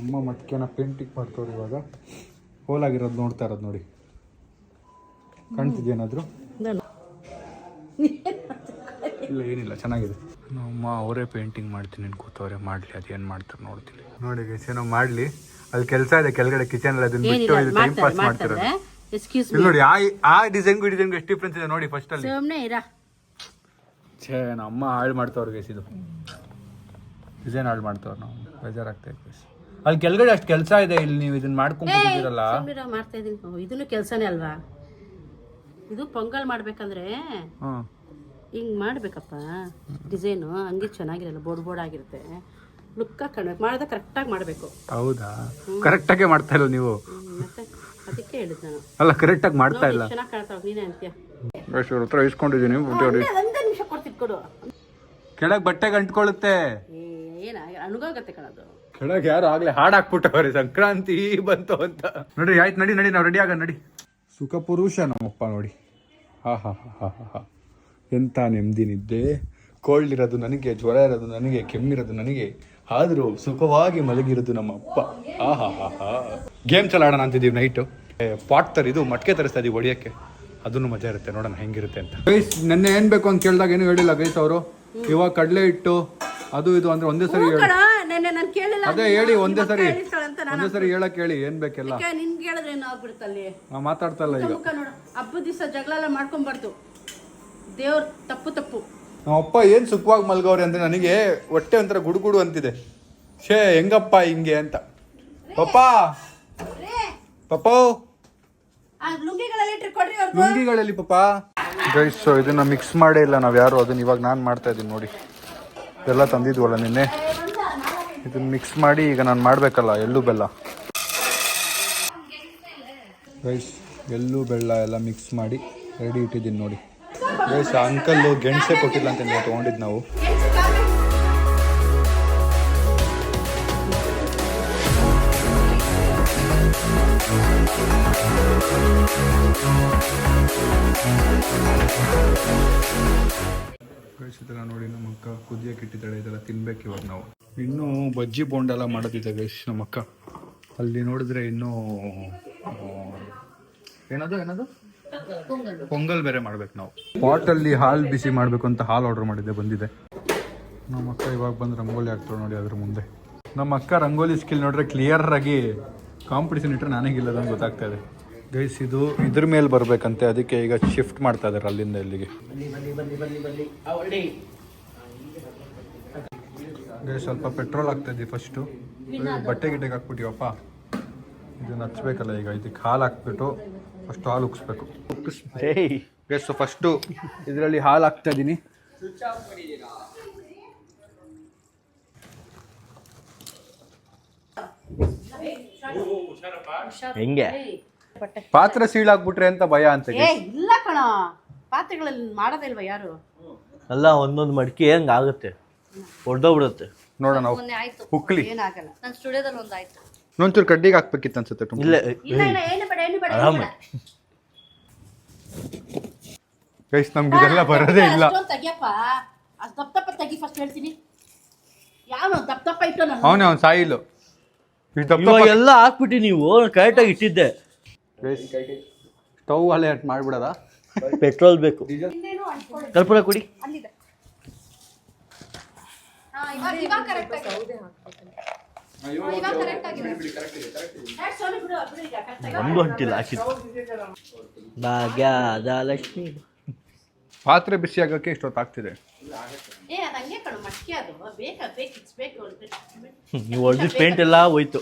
ಅಮ್ಮ ಮಟ್ಕೆನ ಪೇಂಟಿಂಗ್ ಮಾಡ್ತವ್ರು ಇವಾಗ. ಹೋಲಾಗಿರೋದು ನೋಡ್ತಾ ಇರೋದು ನೋಡಿ, ಕಾಣ್ತಿದ್ಯೇನಾದ್ರು? ಇಲ್ಲ ಏನಿಲ್ಲ, ಚೆನ್ನಾಗಿದೆ. ನಮ್ಮ ಅವರೇ ಪೇಂಟಿಂಗ್ ಮಾಡ್ತೀನಿ ಅನ್ಕೋತವ್ರೆ, ಮಾಡಲಿ ಅದೇನು ಮಾಡ್ತಾರೆ ನೋಡ್ತೀನಿ. ನೋಡಿ ಗೈಸ್ ಏನೋ ಮಾಡಲಿ, ಅಲ್ಲಿ ಕೆಲಸ ಇದೆ ಕೆಳಗಡೆ ಕಿಚನ್, ಅದನ್ನ ಬಿಟ್ಟು ಇದು ಟೈಮ್ ಪಾಸ್ ಮಾಡ್ತಿರೋದು. ಇಲ್ಲಿ ನೋಡಿ ಆ ಡಿಸೈನ್ಗೂ ಎಷ್ಟು ಡಿಫ್ರೆನ್ಸ್ ಇದೆ ನೋಡಿ. ಫಸ್ಟ್ ಅಲ್ಲಿ ಛೇ ನಮ್ಮ ಹಾಳು ಮಾಡ್ತವ್ರು ಗೈಸ್, ಇದು ಡಿಸೈನ್ ಹಾಳು ಮಾಡ್ತವ್ರು. ನಾವು ಬೇಜಾರಾಗ್ತಾ ಇತ್ತು. ಅಲ್ಲಿ ಕೆಳಗಡೆ ಅಷ್ಟು ಕೆಲಸ ಇದೆ, ಇಲ್ಲಿ ನೀವು ಇದನ್ನ ಮಾಡ್ಕೊಂಡ್ಬಿಟ್ಟಿದ್ದೀರಲ್ಲ. ಮಾಡ್ತಾ ಇದೀನಿ, ಇದನ್ನು ಕೆಲಸನೇ ಅಲ್ವಾ? ಇದು ಪೊಂಗಲ್ ಮಾಡ್ಬೇಕಂದ್ರೆ ಹಿಂಗ್ ಮಾಡ್ಬೇಕಪ್ಪ. ಡಿಸೈನು ಹಂಗೆ ಚೆನ್ನಾಗಿರಲ್ಲ, ಬೋರ್ಡ್ ಆಗಿರುತ್ತೆ. ಲುಕ್ಕ ಕಾಣ್ಬೇಕು, ಮಾಡಿದ್ರೆ ಕರೆಕ್ಟಾಗಿ ಮಾಡಬೇಕು. ಹೌದಾ? ಕರೆಕ್ಟಾಗೆ ಮಾಡ್ತಾ ಇಲ್ಲ ನೀವು? ಮತ್ತೆ ಅದಕ್ಕೆ ಹೇಳಿದ್ ನಾನು. ಅಲ್ಲ ಕರೆಕ್ಟಾಗಿ ಮಾಡ್ತಾ ಇಲ್ಲ. ಚೆನ್ನಾಗಿ ಕಾಣ್ತಾವ, ನೀನೇ ಅಂತೀಯ. ಇವ್ರ ಹತ್ರ ಇಸ್ಕೊಂಡಿದ್ದೀನಿ. ಒಂದೇ ನಿಮಿಷ ಕೊಡ್ತಿದ್ ಕೊಡು. ಕೆಳಗೆ ಬಟ್ಟೆಗೆ ಅಂಟ್ಕೊಳ್ಳುತ್ತೆ. ಏನ ಅನುಗೋಗತ್ತೆ ಕಣದು. ಕೆಳಗೆ ಯಾರು ಆಗ್ಲೇ ಹಾಡು ಹಾಕ್ಬಿಟ್ಟವ್ರೆ, ಸಂಕ್ರಾಂತಿ ಬಂತು ಅಂತ. ನೋಡಿ ಆಯ್ತು, ನಡಿ ನಡಿ, ನಾವು ರೆಡಿ ಆಗ ನಡಿ. ಸುಖ ಪುರುಷ ನಮ್ಮಪ್ಪ ನೋಡಿ. ಹಾ ಹಾ ಹಾ ಹಾ ಹಾ, ಎಂತ ನೆಮ್ಮದಿ ನಿದ್ದೆ. ಕೋಲ್ಡ್ ಇರೋದು ನನಗೆ, ಜ್ವರ ಇರೋದು ನನಗೆ, ಕೆಮ್ಮಿರೋದು ನನಗೆ, ಆದರೂ ಸುಖವಾಗಿ ಮಲಗಿರೋದು ನಮ್ಮ ಅಪ್ಪ. ಹಾ ಹಾ ಹಾ ಹಾ. ಗೇಮ್ಸ್ ಎಲ್ಲ ಆಡೋಣ ಅಂತಿದ್ದೀವಿ ನೈಟು. ಪಾಟ್ ಇದು ಮಟ್ಕೆ ತರಿಸ್ತಾ ಇದೀವಿ ಹೊಡಿಯೋಕ್ಕೆ, ಅದನ್ನು ಮಜಾ ಇರುತ್ತೆ, ನೋಡೋಣ ಹೆಂಗಿರುತ್ತೆ ಅಂತ. ಗೈಸ್ ನೆನ್ನೆ ಏನು ಬೇಕು ಅಂತ ಕೇಳಿದಾಗ ಏನು ಹೇಳಿಲ್ಲ ಗೈಸ್ ಅವರು. ಇವಾಗ ಕಡಲೆ ಹಿಟ್ಟು ಅದು ಇದು ಅಂದ್ರೆ ಒಂದೇ ಸರಿ ಹೇಳಿ. ಅದೇ ಹೇಳಿ ಒಂದೇ ಸರಿ ಹೇಳಕ್ ಹೇಳಿ ಏನ್ ಬೇಕೆಲ್ಲ. ನಿನ್ಗೆ ಹೇಳಿದ್ರೆ ಏನು ಆಗ್ಬಿಡುತ್ತಲ್ಲಿ. ಮಾತಾಡ್ತಲ್ಲ ಈಗ. ನೋಡು, ಹಬ್ಬದ ದಿವಸ ಜಗಳ ಎಲ್ಲ ಮಾಡ್ಕೊಂಬಾರ್ದು. ದೇವ್ರ ತಪ್ಪು. ನಮ್ಮ ಅಪ್ಪ ಏನ್ ಸುಖವಾಗಿ ಮಲ್ಗವ್ರೆ ಅಂದ್ರೆ ನನಗೆ ಹೊಟ್ಟೆ ಒಂಥರ ಗುಡುಗುಡು ಅಂತಿದೆ. ಶೇ ಹೆಂಗಪ್ಪ ಹಿಂಗೆ ಅಂತ. ಪಪ್ಪಾ ಲುಂಗಿಗಳಲ್ಲಿ ಪಪ್ಪಾ. ಗೈಸ್ ಇದನ್ನ ಮಿಕ್ಸ್ ಮಾಡೇ ಇಲ್ಲ ನಾವು ಯಾರು, ಅದನ್ನ ಇವಾಗ ನಾನು ಮಾಡ್ತಾ ಇದ್ದೀನಿ ನೋಡಿ. ಎಲ್ಲ ತಂದಿದ್ವಲ್ಲ ನಿನ್ನೆ, ಇದನ್ನ ಮಿಕ್ಸ್ ಮಾಡಿ ಈಗ ನಾನು ಮಾಡಬೇಕಲ್ಲ ಎಳ್ಳು ಬೆಲ್ಲ. ಗೈಸ್ ಎಳ್ಳು ಬೆಲ್ಲ ಎಲ್ಲ ಮಿಕ್ಸ್ ಮಾಡಿ ರೆಡಿ ಇಟ್ಟಿದ್ದೀನಿ ನೋಡಿ. ಗೈಸ್ ಅಂಕಲ್ಲು ಗೆಣಸೆ ಕೊಟ್ಟಿಲ್ಲ ಅಂತ ನೀವು ತೊಗೊಂಡಿದ್ದು ನಾವು. ಇದೆಲ್ಲ ನೋಡಿ ನಮ್ಮ ಅಕ್ಕ ಕುದಿಯಕ್ಕೆ ಇಟ್ಟಿದ್ದಾಳೆ, ಇದೆಲ್ಲ ತಿನ್ಬೇಕು ಇವಾಗ ನಾವು. ಇನ್ನೂ ಬಜ್ಜಿ ಬೋಂಡೆಲ್ಲ ಮಾಡೋದಿದೆ ಗೈಸ್ ನಮ್ಮ ಅಕ್ಕ. ಅಲ್ಲಿ ನೋಡಿದ್ರೆ ಇನ್ನೂ ಏನದು ಪೊಂಗಲ್ ಬೇರೆ ಮಾಡ್ಬೇಕು ನಾವು. ಪಾಟಲ್ಲಿ ಹಾಲು ಬಿಸಿ ಮಾಡಬೇಕು ಅಂತ ಹಾಲು ಆರ್ಡರ್ ಮಾಡಿದ್ದೆ, ಬಂದಿದೆ. ನಮ್ಮ ಅಕ್ಕ ಇವಾಗ ಬಂದು ರಂಗೋಲಿ ಹಾಕ್ತಾಳೆ ನೋಡಿ ಅದ್ರ ಮುಂದೆ. ನಮ್ಮ ಅಕ್ಕ ರಂಗೋಲಿ ಸ್ಕಿಲ್ ನೋಡ್ರೆ ಕ್ಲಿಯರ್ ಆಗಿ ಕಾಂಪಿಟೇಷನ್ ಇಟ್ಟರೆ ನನಗಿಲ್ಲದಂಗೆ ಗೊತ್ತಾಗ್ತಾ ಇದೆ ಗೈಸ್. ಇದು ಇದ್ರ ಮೇಲೆ ಬರ್ಬೇಕಂತೆ, ಅದಕ್ಕೆ ಈಗ ಶಿಫ್ಟ್ ಮಾಡ್ತಾ ಇದಾರೆ ಅಲ್ಲಿಂದ ಇಲ್ಲಿಗೆ. ಗೈಸ್ ಸ್ವಲ್ಪ ಪೆಟ್ರೋಲ್ ಹಾಕ್ತಾ ಇದ್ದೀವಿ ಫಸ್ಟು. ಬಟ್ಟೆ ಗಿಟ್ಟೆಗೆ ಹಾಕ್ಬಿಟ್ಟಿವಪ್ಪ, ಇದನ್ನ ಹಚ್ಬೇಕಲ್ಲ ಈಗ. ಇದಕ್ಕೆ ಹಾಲು ಹಾಕ್ಬಿಟ್ಟು ಫಸ್ಟ್ ಹಾಲು ಉಕ್ಸ್ಬೇಕು. ಗೈಸ್ ಫಸ್ಟು ಇದರಲ್ಲಿ ಹಾಲು ಹಾಕ್ತಾ ಇದ್ದೀನಿ. ಹೆಂಗೆ ಪಾತ್ರೆ ಸೀಳಾಕ್ಬಿಟ್ರೆ ಅಂತ ಭಯ ಅಂತ. ಇಲ್ಲ ಕಣ, ಪಾತ್ರೆಗಳಲ್ಲಿ ಮಾಡೋದಿಲ್ವಾ ಯಾರು? ಅಲ್ಲ ಒಂದೊಂದು ಮಡಿಕೆ ಹೆಂಗ್ ಆಗುತ್ತೆ, ಹೊಡೆದೋಗ್ಬಿಡುತ್ತೆ. ನೋಡೋಣ ಹುಕ್ಲಿ. ಏನಾಗಲ್ಲ. ನನ್ನ ಸ್ಟುಡಿಯೋದಲ್ಲಿ ಒಂದಾಯ್ತು. ಇನ್ನೊಂಚೂರು ಕಡ್ಡಿಗೆ ಹಾಕ್ಬೇಕಿತ್ತು ಅನ್ಸುತ್ತೆ. ಇಲ್ಲ ಆರಾಮ. ಗೈಸ್ ನಮ್ಗೆ ಇದೆಲ್ಲ ಬರೋದೇ ಇಲ್ಲ. ತೆಗಿಯಪ್ಪ, ದಪ್ಪ ತೆಗಿ ಫಸ್ಟ್ ಹೇಳ್ತೀನಿ. ಯಾವ ದಪ್ಪ ಇಟ್ಟು ಅವನೇ ಅವ್ನು ಸಾಯಿಲು. ಇವಾಗ ಎಲ್ಲ ಹಾಕ್ಬಿಟ್ಟು ನೀವು ಕರೆಕ್ಟಾಗಿ ಇಟ್ಟಿದ್ದೆ. ಸ್ಟವ್ ಅಲ್ಲೇ ಮಾಡ್ಬಿಡದ. ಪೆಟ್ರೋಲ್ ಬೇಕು, ಕರ್ಪೂರ ಕುಡಿ. ಒಂದು ಹೊಂಟಿಲ್ಲ ಹಾಕಿದ್ದು. ಭಾಗ್ಯದ ಲಕ್ಷ್ಮಿ. ಪಾತ್ರೆ ಬಿಸಿ ಆಗಕ್ಕೆ ಇಷ್ಟೊತ್ತು ಆಗ್ತಿದೆ. ನೀವು ಹೊಡೆದಿದ್ದು ಪೇಂಟ್ ಎಲ್ಲ ಹೋಯ್ತು.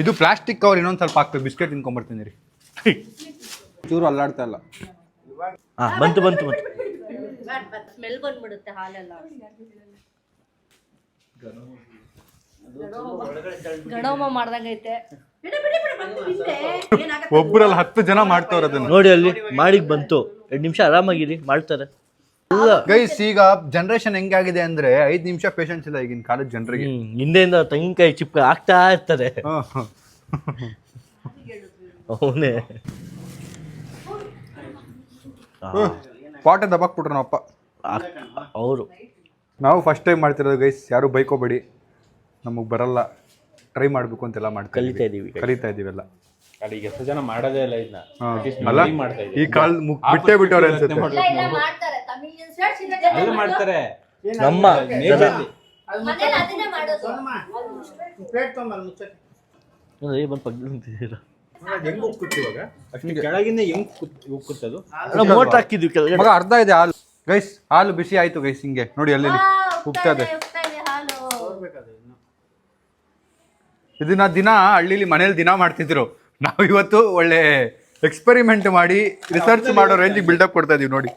ಇದು ಪ್ಲಾಸ್ಟಿಕ್ ಕವರ್ ಇನ್ನೊಂದು ಸ್ವಲ್ಪ ಹಾಕ್ಬೇಕು. ಬಿಸ್ಕೆಟ್ ತಿನ್ಕೊಂಡ್ಬರ್ತೀನಿ ರೀ. ಚೂರು ಅಲ್ಲಾಡ್ತಾ ಇಲ್ಲ. ಬಂತು ಸ್ಮೆಲ್ ಬಂದ್ಬಿಡುತ್ತೆ ಹಾಲೆಲ್ಲ. ಗಡೋಮ ಮಾಡ್ದಂಗೈತೆ. ಒಬ್ಬರಲ್ಲಿ 10 ಜನ ಮಾಡ್ತಾವ್ರ ಅದನ್ನ. ನೋಡಿ ಅಲ್ಲಿ ಮಾಡಿಕ್ ಬಂತು, 2 ನಿಮಿಷ ಆರಾಮಾಗಿರಿ ಮಾಡ್ತಾರೆ. ಗೈಸ್ ಈಗ ಜನರೇಷನ್ ಹೆಂಗಾಗಿದೆ ಅಂದ್ರೆ 5 ನಿಮಿಷ ಪೇಷನ್ಸ್ ಇಲ್ಲ ಈಗಿನ ಕಾಲದ ಜನರಿಗೆ. ಹಿಂದೆಯಿಂದ ತೆಂಗಿನಕಾಯಿ ಚಿಪ್ಪ ಆಗ್ತಾ ಇರ್ತಾರೆ. ಅವನೇ ಪಾಟ ದಬಾಕ್ಬಿಟ್ರು ನಮ್ಮ ಅಪ್ಪ ಅವರು. ನಾವು ಫಸ್ಟ್ ಟೈಮ್ ಮಾಡ್ತಿರೋದು ಗೈಸ್, ಯಾರು ಬೈಕೋಬೇಡಿ, ನಮಗೆ ಬರಲ್ಲ, ಟ್ರೈ ಮಾಡ್ಬೇಕು ಅಂತೆಲ್ಲ ಕಲಿತಾ ಇದೀವಿ ಎಲ್ಲ. ಈಗ ಎಷ್ಟು ಜನ ಮಾಡೋದೇ ಇಲ್ಲ ಇದನ್ನ. ಅಲ್ಲ ಈ ಕಾಲ್ ಬಿಟ್ಟೇ ಬಿಟ್ಟವ್ರೆ ಅನ್ಸುತ್ತೆ. ಅಲ್ಲಿ ಮಾಡ್ತಾರೆ ನಮ್ಮ ಹೆಂಗ್ ಉಕ್ಕುತ್ತೆ ಇವಾಗ, ಅಷ್ಟು ಕೆಳಗಿಂದ ಹೆಂಗ್ ಉಕ್ಕುತ್ತದು. ಮೋಟ್ರ್ ಹಾಕಿದ್ವಿ ಕೆಳಗಡೆ. ಮಗ ಅರ್ಧ ಇದೆ ಹಾಲು ಗೈಸ್, ಹಾಲು ಬಿಸಿ ಆಯ್ತು ಗೈಸ್, ಹಿಂಗೆ ನೋಡಿ ಅಲ್ಲಿ ಉಕ್ತದೆ. ಇದನ್ನ ದಿನ ಹಳ್ಳಿಲಿ ಮನೇಲಿ ದಿನ ಮಾಡ್ತಿದ್ರು, ನಾವು ಇವತ್ತು ಒಳ್ಳೆ ಎಕ್ಸ್ಪೆರಿಮೆಂಟ್ ಮಾಡಿ ರಿಸರ್ಚ್ ಮಾಡೋ ರೇಂಜಿಗೆ ಬಿಲ್ಡಪ್ ಕೊಡ್ತಾ ಇದೀವಿ ನೋಡಿ.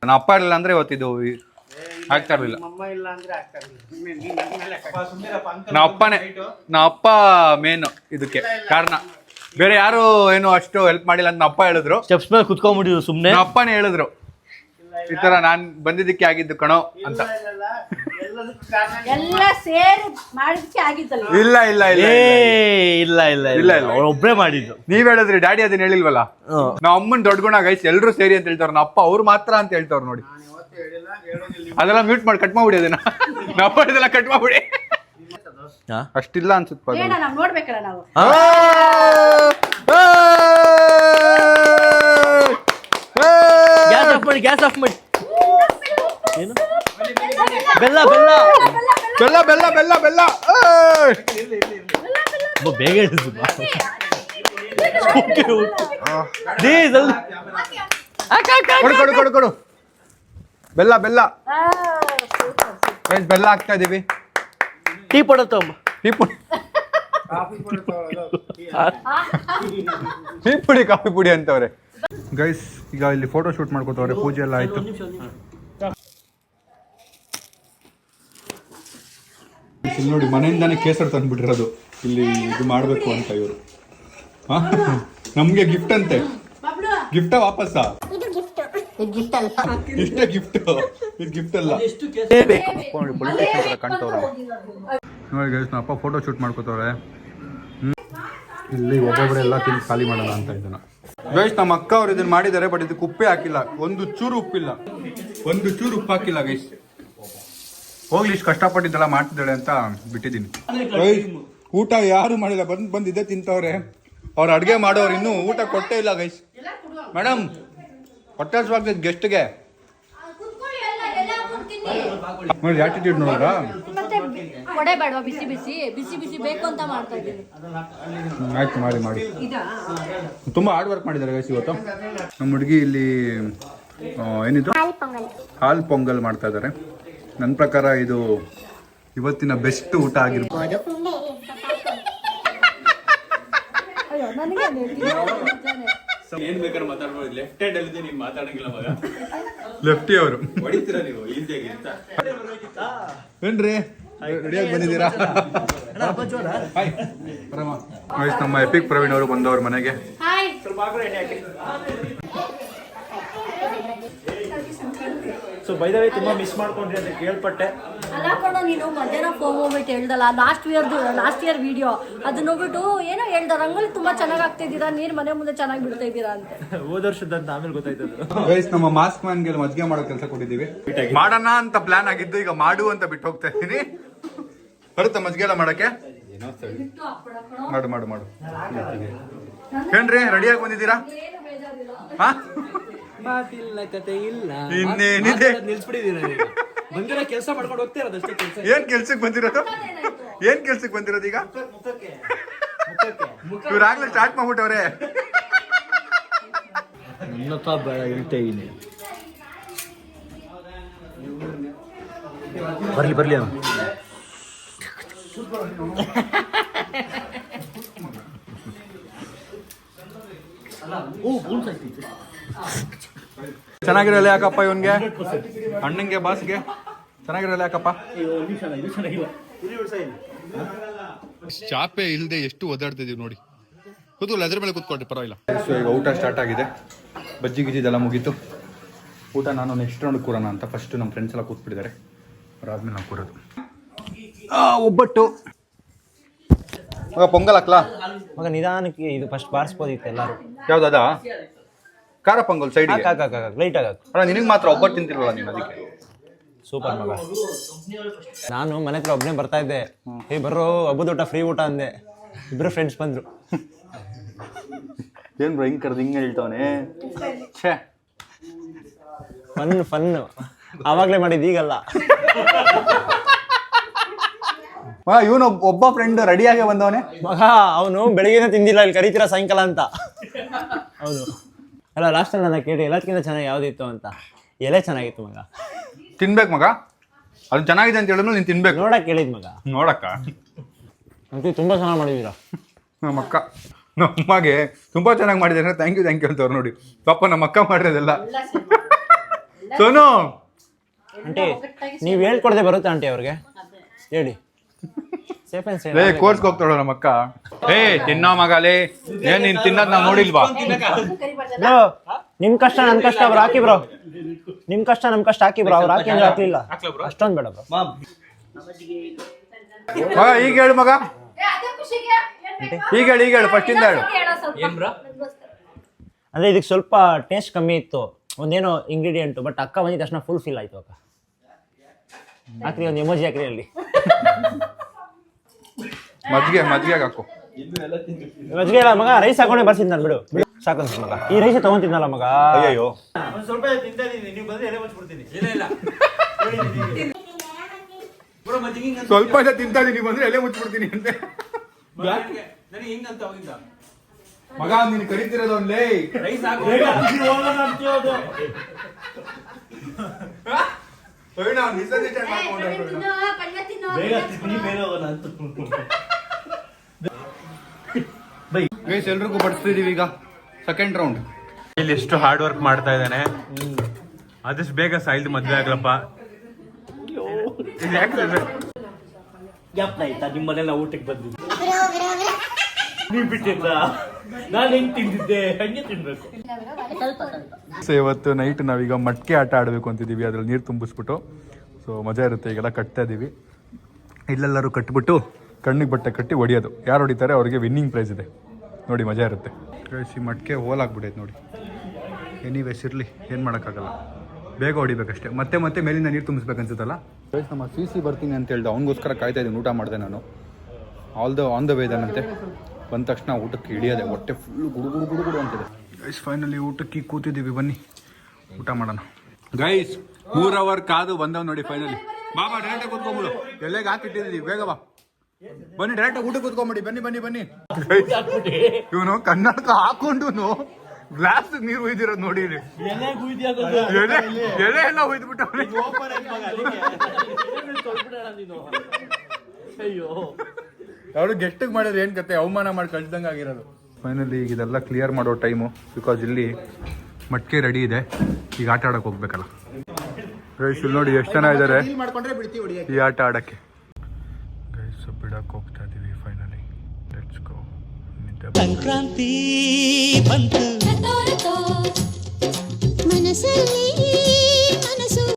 ನನ್ನ ಅಪ್ಪ ಇರಲಿಲ್ಲ ಅಂದ್ರೆ ಇವತ್ತಿದು ಆಗ್ತಾ ಇರ್ಲಿಲ್ಲ. ನಾ ಅಪ್ಪ ಮೇನ್ ಇದಕ್ಕೆ ಕಾರಣ, ಬೇರೆ ಯಾರು ಏನು ಅಷ್ಟು ಹೆಲ್ಪ್ ಮಾಡಿಲ್ಲ ಅಂತ ಅಪ್ಪ ಹೇಳಿದ್ರು. ಸ್ಟೆಪ್ಸ್ ಮೇಲೆ ಕುತ್ಕೊಂಡ್ಬಿಟ್ಟಿದ್ರು ಸುಮ್ನೆ. ಅಪ್ಪನೇ ಹೇಳಿದ್ರು ಈ ತರ ನಾನ್ ಬಂದಿದ್ದಕ್ಕೆ ಆಗಿದ್ದು ಕಣೋ ಅಂತ. ಎಲ್ಲ ಸೇರಿ ಮಾಡಿದಕ್ಕೆ ಆಗಿದ್ದಲ್ಲ. ಇಲ್ಲ ಇಲ್ಲ ಇಲ್ಲ ಇಲ್ಲ ಇಲ್ಲ ಇಲ್ಲ ಅವ್ರು ಒಬ್ರೇ ಮಾಡಿದ್ದು. ನೀವ್ ಹೇಳಿದ್ರಿ ಡ್ಯಾಡಿ ಅದನ್ನ ಹೇಳಿಲ್ವಲ್ಲ. ನಾವ್ ಅಮ್ಮನ್ ದೊಡ್ಡ ಗುಣ ಗೈಸ್, ಎಲ್ರು ಸೇರಿ ಅಂತ ಹೇಳ್ತಾರ, ನಮ್ಮ ಅಪ್ಪ ಅವ್ರು ಮಾತ್ರ ಅಂತ ಹೇಳ್ತಾರ ನೋಡಿ. ಅದೆಲ್ಲ ಮ್ಯೂಟ್ ಮಾಡಿ ಕಟ್ ಮಾಡ್ಬಿಡಿ, ಅದನ್ನ ನಾವು ಇದೆಲ್ಲ ಕಟ್ ಮಾಡ್ಬಿಡಿ. ಅಷ್ಟಿಲ್ಲ ಅನ್ಸುತ್ತೆ. ನಾವು ನೋಡ್ಬೇಕಲ್ಲ ನಾವು. ಗ್ಯಾಸ್ ಆಫ್ ಮಾಡಿ. ಏನು ಬೆಲ್ಲ ಬೆಲ್ಲ ಬೆಲ್ಲ ಬೆಲ್ಲ ಬೆಲ್ಲ ಬೆಲ್ಲ ಬೇಗ ಕೊಡು ಕೊಡು ಕೊಡು. ಬೆಲ್ಲ ಬೆಲ್ಲ ಬೆಲ್ಲ ಹಾಕ್ತಾ ಇದೀವಿ. ಟೀ ಪೌಡ ತಗೊಂಬ. ಟೀ ಪುಡಿ ಕಾಫಿ ಪುಡಿ ಅಂತವ್ರೆ ಗೈಸ್. ಈಗ ಇಲ್ಲಿ ಫೋಟೋ ಶೂಟ್ ಮಾಡ್ಕೋತವ್ರೆ, ಪೂಜೆ ಎಲ್ಲ ಆಯ್ತು. ಇಲ್ಲಿ ನೋಡಿ ಮನೆಯಿಂದಾನೆ ಕೇಸರ್ ತಂದ್ಬಿಟ್ಟಿರೋದು, ಇಲ್ಲಿ ಇದು ಮಾಡ್ಬೇಕು ಅಂತ ಇವರು. ನಮ್ಗೆ ಗಿಫ್ಟ್ ಅಂತೆ. ಗಿಫ್ಟ ವಾಪಸ್ಸಾ? ಇಷ್ಟೇ ಗಿಫ್ಟ್, ಇದು ಗಿಫ್ಟ್ ಅಲ್ಲ. ಕಾಣ್ತವ್ರೆ ನೋಡಿ ಗೈಸ್, ನಮ್ಮ ಅಪ್ಪ ಫೋಟೋ ಶೂಟ್ ಮಾಡ್ಕೋತವ್ರೆ. ಇಲ್ಲಿ ಒಬ್ಬೊಬ್ಬರೆಲ್ಲ ತಿಂದು ಖಾಲಿ ಮಾಡೋಣ ಅಂತ ಇದನ್ನ. ಗೈಸ್ ನಮ್ಮ ಅಕ್ಕ ಅವ್ರು ಇದನ್ನ ಮಾಡಿದ್ದಾರೆ, ಬಟ್ ಇದಕ್ಕೆ ಉಪ್ಪೇ ಹಾಕಿಲ್ಲ, ಒಂದು ಚೂರು ಉಪ್ಪಿಲ್ಲ, ಒಂದು ಚೂರು ಉಪ್ಪು ಹಾಕಿಲ್ಲ ಗೈಸ್. ಹೋಗ್ಲಿ, ಇಷ್ಟು ಕಷ್ಟಪಟ್ಟಿದ್ದೆಲ್ಲ ಮಾಡ್ತಿದ್ದಾಳೆ ಅಂತ ಬಿಟ್ಟಿದ್ದೀನಿ. ಊಟ ಯಾರು ಮಾಡಿಲ್ಲ, ಬಂದು ಇದೇ ತಿಂತವ್ರೆ. ಅವ್ರು ಅಡುಗೆ ಮಾಡೋರು ಇನ್ನೂ ಊಟ ಕೊಟ್ಟೇ ಇಲ್ಲ ಗೈಸ್. ಮೇಡಮ್ ಹೊಟ್ಟೆ ಹಸಿವಾಗ್ತದೆ ಗೆಸ್ಟ್ಗೆ ನೋಡಿ, ಆಟಿಟ್ಯೂಡ್ ನೋಡ್ರಾ. ಕೊಡೆ ಬೇಡವಾ? ಬಿಸಿ ಬಿಸಿ ಬಿಸಿ ಬಿಸಿ ಬೇಕು ಅಂತ ಮಾಡ್ತಾ ಇದ್ದೀನಿ. ಆಯ್ತು ಮಾಡಿ ಮಾಡಿ. ತುಂಬಾ ಹಾರ್ಡ್ ವರ್ಕ್ ಮಾಡಿದ್ದಾರೆ ಗೈಸ್ ಇವತ್ತು. ನಮ್ಮ ಹುಡುಗಿ ಇಲ್ಲಿ ಏನಿದು ಹಾಲ್ ಪೊಂಗಲ್ ಮಾಡ್ತಾ ಇದ್ದಾರೆ. ನನ್ನ ಪ್ರಕಾರ ಇದು ಇವತ್ತಿನ ಬೆಸ್ಟ್ ಊಟ ಆಗಿರ್ಬೋದು. ಏನ್ ಬೇಕಾದ್ರೆ ಮಾತಾಡ್ಬೋದು. ಲೆಫ್ಟ್ ಹ್ಯಾಂಡ್ ಅಲ್ಲಿ ನೀವು ಮಾತಾಡಂಗಿಲ್ಲ ಮಗ. ಲೆಫ್ಟಿ ಅವರು ಹೊಡಿತೀರಾ ನೀವು ಈಸಿಯಾಗಿ ಅಂತ. ಏನ್ರಿ ರೆಡಿಯಾಗಿ ಬಂದಿದ್ದೀರಾ? ನಮ್ಮ ಎಪಿಕ್ ಪ್ರವೀಣ್ ಅವರು ಬಂದವ್ರ ಮನೆಗೆ. ಸೊ ಬೈ ದ ವೇ ತುಂಬಾ ಮಿಸ್ ಮಾಡ್ಕೊಂಡ್ರಿ ಅಂತ ಕೇಳ್ಪಟ್ಟೆ. ಅಲ್ಲ ಕಣೋ, ನೀನು ಮಧ್ಯಾಹ್ನ ಫೋನ್ ಹೋಗ್ಬಿಟ್ಟು ಹೇಳ್ದಲ್ಲ ಲಾಸ್ಟ್ ಇಯರ್ ವಿಡಿಯೋ, ಅದು ನೋಡ್ಬಿಟ್ಟು ಏನೋ ಹೇಳ್ದ, ರಂಗೋಲಿ ತುಂಬಾ ಚೆನ್ನಾಗಿ ಆಗ್ತಾ ಇದ್ದೀರಾ, ನೀರ್ ಮನೆ ಮುಂದೆ ಚೆನ್ನಾಗಿ ಬಿಡ್ತಾ ಇದ್ದೀರಾ ಅಂತ. ಹೋದ ವರ್ಷದಂತ ಆಮೇಲೆ ಗೊತ್ತಾಯ್ತದ. ಗೈಸ್ ನಮ್ಮ ಮಾಸ್ಕ್ ಮ್ಯಾನ್ಗೆ ಮಜ್ಜಿಗೆ ಮಾಡೋ ಕೆಲಸ ಕೊಟ್ಟಿದ್ದೀವಿ. ಮಾಡೋಣ ಅಂತ ಪ್ಲಾನ್ ಆಗಿದ್ದು, ಈಗ ಮಾಡು ಅಂತ ಬಿಟ್ಟು ಹೋಗ್ತಾ ಇದ್ದೀನಿ. ಬರುತ್ತಾ ಮಜ್ಜಿಗೆ ಎಲ್ಲ ಮಾಡಕ್ಕೆ? ಮಾಡು ಮಾಡು ಮಾಡು. ಏನ್ರಿ ರೆಡಿಯಾಗಿ ಬಂದಿದ್ದೀರಾ? ಮಾತಿಲ್ಲ ಕತೆ ಇಲ್ಲ, ಇನ್ನೇನಿದೆ, ನಿಲ್ಸ್ಬಿಟ್ಟಿದ್ದೀರಾ. ಬಂದಿರೋ ಕೆಲಸ ಮಾಡ್ಕೊಂಡು ಹೋಗ್ತಾ ಇರೋದು ಅಷ್ಟೇ ಕೆಲಸ. ಏನ್ ಕೆಲ್ಸಕ್ಕೆ ಬಂದಿರೋದು? ಏನ್ ಕೆಲ್ಸಕ್ಕೆ ಬಂದಿರೋದು ಈಗ? ಇವ್ರಾಗ್ಲೇ ಸ್ಟಾರ್ಟ್ ಮಾಡ್ಬಿಟ್ಟವ್ರೆ. ನನ್ನ ಬೇಡ ಹೇಳ್ತಾ ಇದೀನಿ. ಬರ್ಲಿ ಓ ಚೆನ್ನಾಗಿರಲ್ಲ ಯಾಕಪ್ಪ ಇವನ್ಗೆ ಅಣ್ಣಂಗೆ ಬಾಸ್ಗೆ ಚೆನ್ನಾಗಿರಲ್ಲ ಯಾಕಪ್ಪ ಚಾಪೆ ಇಲ್ಲದೆ ಎಷ್ಟು ಓದಾಡ್ತಿದೀವಿ ನೋಡಿ. ಕೂತ್ಕೊಳ್ಳಿ, ಅದ್ರ ಮೇಲೆ ಕೂತ್ಕೊಳ್ರಿ, ಪರವಾಗಿಲ್ಲ. ಸೊ ಈಗ ಊಟ ಸ್ಟಾರ್ಟ್ ಆಗಿದೆ. ಬಜ್ಜಿ ಗಿಜ್ಜಿ ಇದೆಲ್ಲ ಮುಗೀತು. ಊಟ ನಾನು ನೆಕ್ಸ್ಟ್ ರೌಂಡ್ ಕೂರೋಣ ಅಂತ ಫಸ್ಟ್ ನಮ್ಮ ಫ್ರೆಂಡ್ಸ್ ಎಲ್ಲ ಕೂತ್ಬಿಟ್ಟಿದ್ದಾರೆ. ಅದಾದ್ಮೇಲೆ ನಾವು ಕೂರೋದು. ಒಬ್ಬಟ್ಟು ಮಗ ಪೊಂಗಲ್ ಹಾಕ್ಲಾ ಮಗ ನಿಧಾನಕ್ಕೆ ಇದು ಫಸ್ಟ್ ಬಾರಿಸ್ಬೋದಿತ್ತು ಎಲ್ಲರೂ. ಯಾವ್ದದ ಖಾರ ಪೊಂಗಲ್ ಸೈಡ್ ಲೈಟ್ ಆಗ ಅಲ್ಲ, ನಿನಗೆ ಮಾತ್ರ ಒಬ್ಬಟ್ಟು ತಿಂತಿರಲ್ಲ ನೀನು, ಅದಕ್ಕೆ. ಸೂಪರ್ ಮಗ. ನಾನು ಮನೆ ಹತ್ರ ಒಬ್ಬನೇ ಬರ್ತಾ ಇದ್ದೆ, ಬರ್ರೋ ಹಬ್ಬದ ಊಟ ಫ್ರೀ ಊಟ ಅಂದೆ. ಇಬ್ರು ಫ್ರೆಂಡ್ಸ್ ಬಂದ್ರು. ಏನ್ ಬ್ರೋ ಹಿಂಗ್ ಕರೆದು ಹಿಂಗೆ ಹೇಳ್ತಾವನೆ. ಫನ್ ಆವಾಗ್ಲೇ ಮಾಡಿದ್ದು, ಈಗಲ್ಲ. ಇವನು ಒಬ್ಬ ಫ್ರೆಂಡ್ ರೆಡಿಯಾಗೆ ಬಂದವನೆ. ಮಗ ಅವನು ಬೆಳಿಗ್ಗೆ ತಿಂದಿಲ್ಲ, ಇಲ್ಲಿ ಕರಿತೀರಾ ಸಾಯಂಕಾಲ ಅಂತ. ಹೌದು. ಅಲ್ಲ ಲಾಸ್ಟಲ್ಲಿ ನನ್ನ ಕೇಳಿ ಎಲ್ಲದಕ್ಕಿಂತ ಚೆನ್ನಾಗಿ ಯಾವ್ದಿತ್ತು ಅಂತ. ಎಲೆ ಚೆನ್ನಾಗಿತ್ತು ಮಗ. ತಿನ್ಬೇಕು ಮಗ, ಅದು ಚೆನ್ನಾಗಿದೆ ಅಂತ ಹೇಳಿದ್ರು ನೀನು ತಿನ್ಬೇಕು. ನೋಡಕ್ ಕೇಳಿದ್ ಮಗ. ನೋಡಕ್ಕ ಅಂತೂ ತುಂಬಾ ಚೆನ್ನಾಗಿ ಮಾಡಿದೀರಾ. ನಮ್ಮ ಅಕ್ಕ ನಮ್ಮಗೆ ತುಂಬಾ ಚೆನ್ನಾಗಿ ಮಾಡಿದ್ದಾರೆ, ಥ್ಯಾಂಕ್ ಯು ಅಂತವ್ರು ನೋಡಿ. ಪಾಪ ನಮ್ಮ ಅಕ್ಕ ಮಾಡಿರೋದೆಲ್ಲ. ಸೋನು ಆಂಟಿ ನೀವು ಹೇಳ್ಕೊಡದೆ ಬರುತ್ತೆ ಆಂಟಿ ಅವ್ರಿಗೆ ಹೇಳಿ. Safe and safe. ಕೋರ್ಸ್ಗೆ ಹೋಗ್ತಾಳ ನಮ್ಮ ಅಕ್ಕ. ತಿನ್ನೋ ಮಗಲೇ, ಏನ್ ನೀನ್ ತಿನ್ನೋದ್ ನಾವು ನೋಡಿಲ್ವಾ? ನಿಮ್ ಕಷ್ಟ ನನ್ ಕಷ್ಟ ಅವ್ರು ಹಾಕಿ ಬ್ರೋ, ನಿಮ್ ಕಷ್ಟ ನಮ್ ಕಷ್ಟ ಹಾಕಿ ಬ್ರೋ. ಅವ್ರು ಹಾಕಿ ಅಂದ್ರೆ ಹಾಕ್ಲಿಲ್ಲ, ಅಷ್ಟೊಂದ್ ಬೇಡ ಬ್ರೋ. ಮಗ ಈಗ ಹೇಳು ಮಗ, ಈಗ ಹೇಳು ಫಸ್ಟ್ ಇಂದ ಹೇಳು. ಅಂದ್ರೆ ಇದಕ್ಕೆ ಸ್ವಲ್ಪ ಟೇಸ್ಟ್ ಕಮ್ಮಿ ಇತ್ತು, ಒಂದೇನೋ ಇಂಗ್ರೀಡಿಯೆಂಟ್. ಬಟ್ ಅಕ್ಕ ಬಂದಿದ ತಕ್ಷಣ ಫುಲ್ ಫೀಲ್ ಆಯ್ತು. ಅಕ್ಕ ಹಾಕ್ರಿ, ಒಂದು ಎಮೋಜಿ ಹಾಕ್ರಿ ಅಲ್ಲಿ. ಮಜ್ಜಿಗೆ ಹಾಕು. ಮಜ್ಜಿಗೆ ಇಲ್ಲ ಮಗ, ರೈಸ್ ಹಾಕೊಂಡೆ ಬರ್ಸಿದ್ ನಾನು. ಬಿಡು ಸಾಕಂತ ಮಗ, ಈ ರೈಸ್ ತಗೊಂತಿದ್ನಲ್ಲ ಮಗ. ಅಯ್ಯೋ ಸ್ವಲ್ಪ ತಿಂತಾ ಇದೀನಿ, ಬಂದ್ರೆ ಎಲೆ ಮುಚ್ಚಿಬಿಡ್ತೀನಿ ಅಂತೆ ನನಗೆ ಹಿಂಗಂತ ಅವಾಗಿಂದ ಮಗ. ನೀನು ಕರಿತಿರೋದು ಒಂದೇ ರೈಸ್ ಎಲ್ರಿಗೂ ಬಡಿಸ್ತಿದೀವಿ ಈಗ ಸೆಕೆಂಡ್ ರೌಂಡ್. ಇಲ್ಲಿ ಎಷ್ಟು ಹಾರ್ಡ್ ವರ್ಕ್ ಮಾಡ್ತಾ ಇದ್ದಾನೆ. ಆದಷ್ಟು ಬೇಗ ಸಾಯಿಲ್ದು ಮದ್ವೆ ಆಗ್ಲಪ್ಪ. ನಿಮ್ಮನೆಲ್ಲ ಊಟಕ್ಕೆ ಬಂದು ನೀವು ಬಿಟ್ಟಿದ್ದ, ನಾನು ಹೆಂಗ್ ತಿಂದಿದ್ದೆ ಹಂಗೆ ತಿನ್ಬೇಕು. ಸೊ ಇವತ್ತು ನೈಟ್ ನಾವೀಗ ಮಟ್ಕೆ ಆಟ ಆಡಬೇಕು ಅಂತಿದ್ದೀವಿ. ಅದ್ರಲ್ಲಿ ನೀರು ತುಂಬಿಸ್ಬಿಟ್ಟು ಸೊ ಮಜಾ ಇರುತ್ತೆ. ಈಗೆಲ್ಲ ಕಟ್ತಾ ಇದ್ದೀವಿ. ಇಲ್ಲೆಲ್ಲರೂ ಕಟ್ಬಿಟ್ಟು ಕಣ್ಣಿಗೆ ಬಟ್ಟೆ ಕಟ್ಟಿ ಹೊಡಿಯೋದು. ಯಾರು ಹೊಡಿತಾರೆ ಅವ್ರಿಗೆ ವಿನ್ನಿಂಗ್ ಪ್ರೈಸ್ ಇದೆ ನೋಡಿ, ಮಜಾ ಇರುತ್ತೆ. ಈ ಮಟ್ಕೆ ಹೋಲಾಗ್ಬಿಟ್ಟೈತೆ ನೋಡಿ. ಎನಿವೇಸ್ ಇರಲಿ, ಏನು ಮಾಡೋಕ್ಕಾಗಲ್ಲ, ಬೇಗ ಹೊಡಿಬೇಕಷ್ಟೇ. ಮತ್ತೆ ಮೇಲಿಂದ ನೀರು ತುಂಬಿಸ್ಬೇಕು ಅನ್ಸುತ್ತಲ್ಲ. ನಮ್ಮ ಸಿ ಬರ್ತೀನಿ ಅಂತ ಹೇಳ್ದೆ, ಅವ್ನಿಗೋಸ್ಕರ ಕಾಯ್ತಾ ಇದ್ದೀನಿ. ಊಟ ಮಾಡಿದೆ ನಾನು. ಆನ್ ದ ವೇ ಇದ್ದಾನಂತೆ. ಬಂದ ತಕ್ಷಣ ಊಟಕ್ಕೆ ಹಿಡಿಯೋದೆ, ಹೊಟ್ಟೆ ಫುಲ್ ಗುಡು ಅಂತಿದೆ. ಗೈಸ್ ಫೈನಲಿ ಊಟಕ್ಕೆ ಕೂತಿದ್ದೀವಿ, ಬನ್ನಿ ಊಟ ಮಾಡೋಣ. ಗೈಸ್ 3 ಅವರ್ ಕಾದು ಬಂದವ್ ನೋಡಿ ಫೈನಲಿ. ಬಾಬಾ ಡೈರೆಕ್ಟಾಗಿ ಕೂತ್ಕೊಂಡ್ಬಿಡು, ಎಲೆಗೆ ಹಾಕಿಟ್ಟಿದ್ದೀವಿ, ಬೇಗ ಬಾ ಬನ್ನಿ, ಡೈರೆಕ್ಟಾಗಿ ಊಟ ಕೂತ್ಕೊಂಬಿಡಿ. ಬನ್ನಿ. ಇವನು ಕನ್ನಡಕ ಹಾಕೊಂಡು ಗ್ಲಾಸ್ ನೀರು ಹುಯ್ದಿರೋದು ನೋಡಿ. ಎಲೆ ಎಲ್ಲ ಹುಯ್ದ್ಬಿಟ್ಟು ಅವರು ಗೆಸ್ಟಿಗೆ ಮಾಡಿದ್ರೆ ಏನ್ ಕತೆ, ಅವಮಾನ ಮಾಡಿ ಕಳ್ದಂಗೆ ಆಗಿರೋದು. ಫೈನಲಿ ಈಗ ಇದೆಲ್ಲ ಕ್ಲಿಯರ್ ಮಾಡೋ ಟೈಮು. ಬಿಕಾಸ್ ಇಲ್ಲಿ ಮಟ್ಕೆ ರೆಡಿ ಇದೆ, ಈಗ ಆಟ ಆಡಕ್ಕೆ ಹೋಗ್ಬೇಕಲ್ಲ. ಗೈಸ್ ಇಲ್ಲಿ ನೋಡಿ ಎಷ್ಟು ಜನ ಇದ್ದಾರೆ ಈ ಆಟ ಆಡಕ್ಕೆ. ಗೈಸ್ ಬಿಡಕ್ಕೆ ಹೋಗ್ತಾ ಇದೀವಿ ಫೈನಲಿ. Let's go. ಸಂಕ್ರಾಂತಿ ಬಂತು ಮನಸ್ಸಲ್ಲಿ